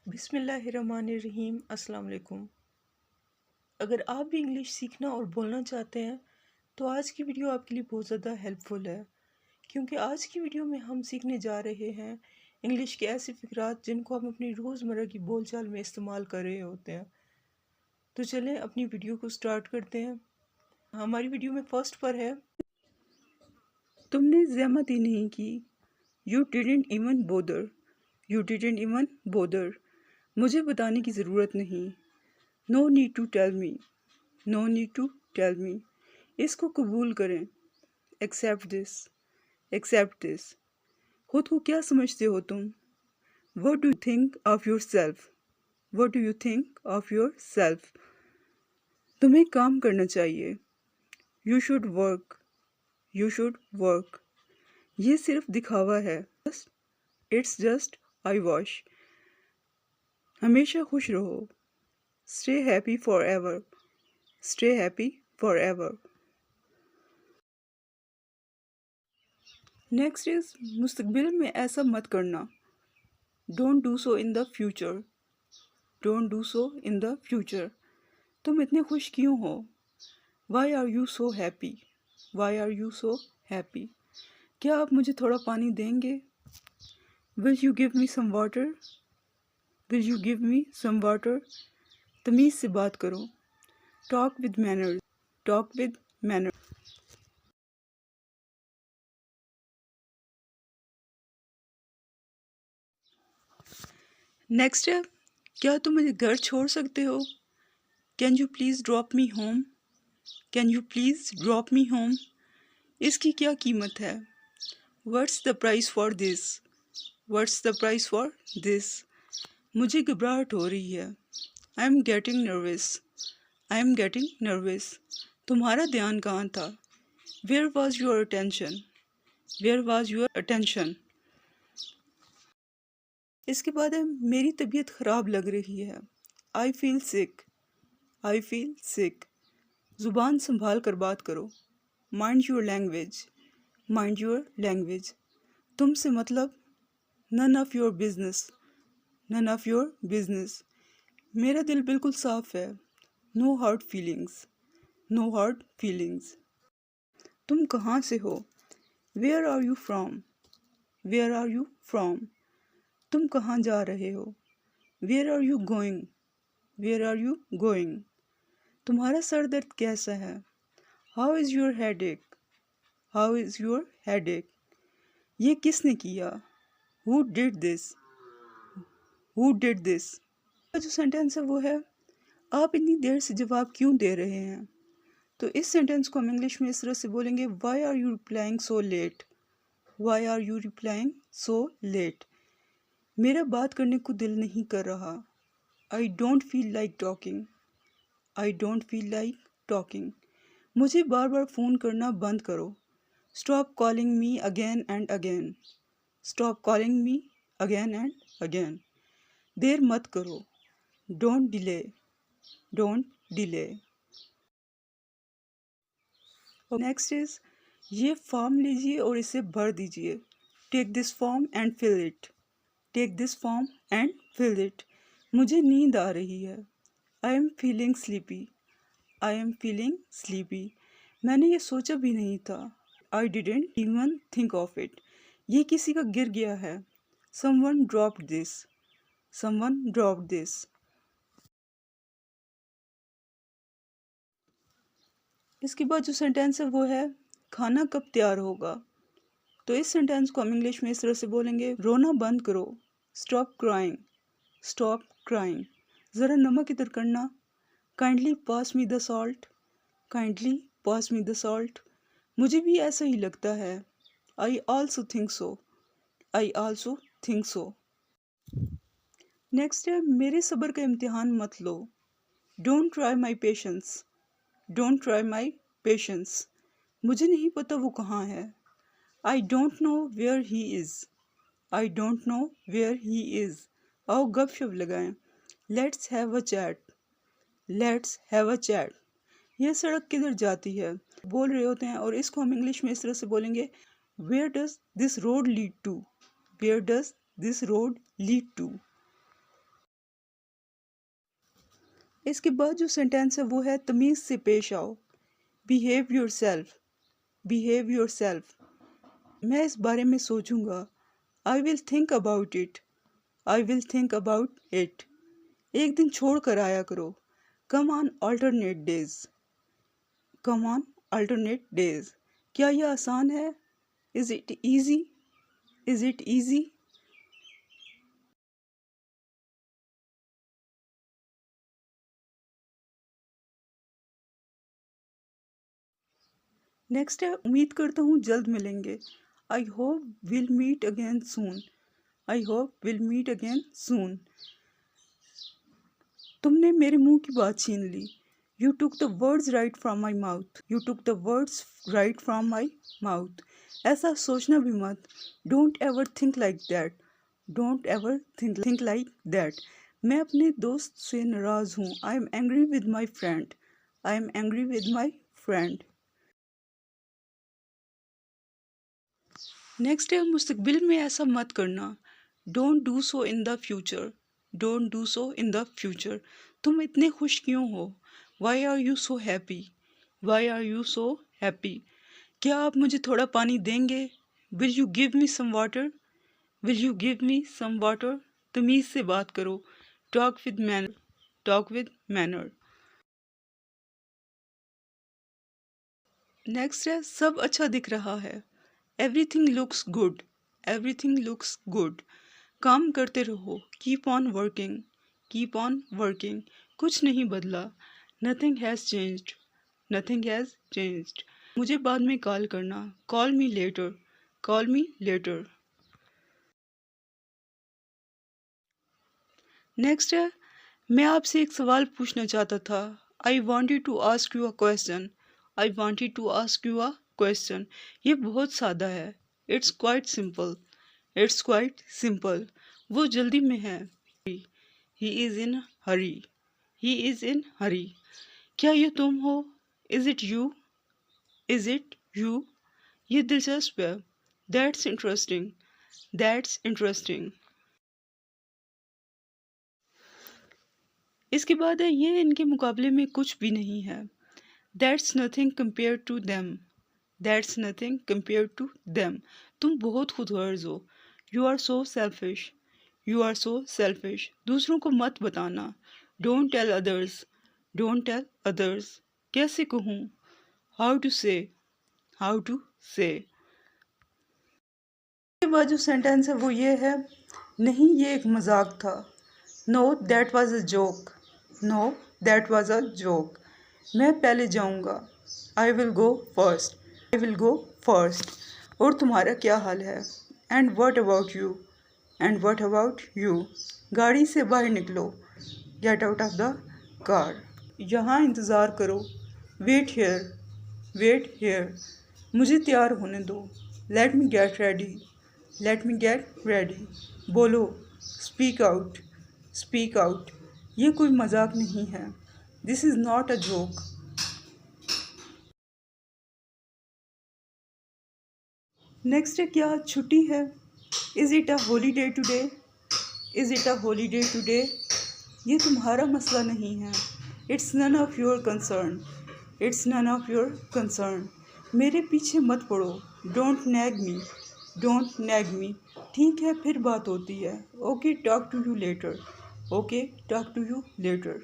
बिस्मिल्लाहिर्रहमानिर्रहीम। अस्सलाम वालेकुम। अगर आप भी इंग्लिश सीखना और बोलना चाहते हैं तो आज की वीडियो आपके लिए बहुत ज़्यादा हेल्पफुल है, क्योंकि आज की वीडियो में हम सीखने जा रहे हैं इंग्लिश के ऐसे फ़िक्रात जिनको हम अपनी रोज़मर्रा की बोलचाल में इस्तेमाल कर रहे होते हैं। तो चलें अपनी वीडियो को स्टार्ट करते हैं। हमारी वीडियो में फर्स्ट पर है, तुमने ज़हमत ही नहीं की। You didn't even bother. You didn't even bother. मुझे बताने की ज़रूरत नहीं। No need to tell me. No need to tell me. इसको कबूल करें। Accept this. Accept this. खुद को क्या समझते हो तुम? What do you think of yourself? What do you think of yourself? तुम्हें काम करना चाहिए। You should work. You should work. ये सिर्फ दिखावा है। It's just I wash. हमेशा खुश रहो। Stay happy forever. Stay happy forever. Next is मुस्तकबिल में ऐसा मत करना। Don't do so in the future. Don't do so in the future. तुम इतने खुश क्यों हो? Why are you so happy? Why are you so happy? क्या आप मुझे थोड़ा पानी देंगे? Will you give me some water? Will you give me some water? तमीज़ से बात करो। Talk with manners. Talk with manners. Next है, क्या तुम मुझे घर छोड़ सकते हो? Can you please drop me home? Can you please drop me home? इसकी क्या कीमत है? What's the price for this? What's the price for this? मुझे घबराहट हो रही है। I am getting nervous. I am getting nervous. तुम्हारा ध्यान कहाँ था? Where was your attention? Where was your attention? इसके बाद है, मेरी तबीयत ख़राब लग रही है। I feel sick. I feel sick. ज़ुबान संभाल कर बात करो। Mind your language. Mind your language. तुमसे मतलब? None of your business. None of your business. मेरा दिल बिल्कुल साफ है। No hard feelings. No hard feelings. तुम कहाँ से हो? Where are you from? Where are you from? तुम कहाँ जा रहे हो? Where are you going? Where are you going? तुम्हारा सर दर्द कैसा है? हाउ इज़ योर हेड एक? हाउ इज़ योर हेड एक? ये किसने किया? Who did this? Who did this? जो सेंटेंस है वो है, आप इतनी देर से जवाब क्यों दे रहे हैं? तो इस सेंटेंस को हम इंग्लिश में इस तरह से बोलेंगे, why are you replying so late? Why are you replying so late? मेरा बात करने को दिल नहीं कर रहा। I don't feel like talking. I don't feel like talking. मुझे बार बार फ़ोन करना बंद करो। Stop calling me again and again. Stop calling me again and again. देर मत करो। Don't delay. Don't delay. Next is, ये फॉर्म लीजिए और इसे भर दीजिए। Take this form and fill it. Take this form and fill it. मुझे नींद आ रही है। I am feeling sleepy. I am feeling sleepy. मैंने ये सोचा भी नहीं था। I didn't even think of it. ये किसी का गिर गया है। Someone dropped this. Someone dropped this. इसके बाद जो सेंटेंस है वो है, खाना कब तैयार होगा? तो इस सेंटेंस को हम इंग्लिश में इस तरह से बोलेंगे, रोना बंद करो। Stop crying. Stop crying. ज़रा नमक इधर करना। Kindly pass me the salt. Kindly pass me the salt. मुझे भी ऐसा ही लगता है। I also think so. I also think so. Next है, मेरे सब्र का इम्तिहान मत लो। Don't try my patience. Don't try my patience. मुझे नहीं पता वो कहाँ है। I don't know where he is. I don't know where he is. आओ गपशप लगाएं। Let's have a chat. Let's have a chat. यह सड़क किधर जाती है? बोल रहे होते हैं और इसको हम इंग्लिश में इस तरह से बोलेंगे, where does this road lead to? Where does this road lead to? इसके बाद जो सेंटेंस है वो है तमीज़ से पेश आओ। Behave yourself, behave yourself. मैं इस बारे में सोचूंगा। I will think about it, I will think about it. एक दिन छोड़ कर आया करो। Come on alternate days, come on alternate days. क्या यह आसान है? Is it easy, is it easy. Next है उम्मीद करता हूँ जल्द मिलेंगे। I hope will meet again soon, I hope will meet again soon. तुमने मेरे मुंह की बात छीन ली। You took the words right from my mouth, you took the words right from my mouth. ऐसा सोचना भी मत। Don't ever think like that, don't ever think like that. मैं अपने दोस्त से नाराज़ हूँ। I am angry with my friend, I am angry with my friend. Next है मुस्तकबिल में ऐसा मत करना। Don't do so in the future, don't do so in the future. तुम इतने खुश क्यों हो? Why are you so happy, why are you so happy. क्या आप मुझे थोड़ा पानी देंगे? Will you give me some water, will you give me some water. तमीज़ से बात करो। Talk with manner, talk with manner. Next है सब अच्छा दिख रहा है। Everything looks good, everything looks good. काम करते रहो। Keep on working, keep on working. कुछ नहीं बदला। Nothing has changed, nothing has changed. मुझे बाद में कॉल करना। Call me later, call me later. Next है मैं आपसे एक सवाल पूछना चाहता था। I wanted to ask you a question, I wanted to ask you a question. ये बहुत सादा है। It's quite simple, it's quite simple. वो जल्दी में है। He is in hurry, he is in hurry. क्या ये तुम हो? Is it you, is it you. ये दिलचस्प है। That's interesting, that's interesting. इसके बाद है ये इनके मुकाबले में कुछ भी नहीं है। That's nothing compare to them, that's nothing compare to them. तुम बहुत खुदगर्ज हो। You are so selfish, you are so selfish. दूसरों को मत बताना। Don't tell others, don't tell others. कैसे कहूँ? How to say, how to say. इसके बाद जो सेंटेंस है वो ये है नहीं ये एक मजाक था। No that was a joke, no that was a joke. मैं पहले जाऊंगा। I will go first, I will go first. और तुम्हारा क्या हाल है? And what about you, and what about you. गाड़ी से बाहर निकलो। Get out of the car. यहाँ इंतज़ार करो। Wait here, wait here. मुझे तैयार होने दो। Let me get ready, let me get ready. बोलो। Speak out, speak out. ये कोई मजाक नहीं है। This is not a joke. Next है क्या आज छुट्टी है? Is it a holiday today, is it a holiday today. ये तुम्हारा मसला नहीं है। It's none of your concern, it's none of your concern. मेरे पीछे मत पड़ो। Don't nag me, don't nag me. ठीक है फिर बात होती है। Okay talk to you later, okay talk to you letter.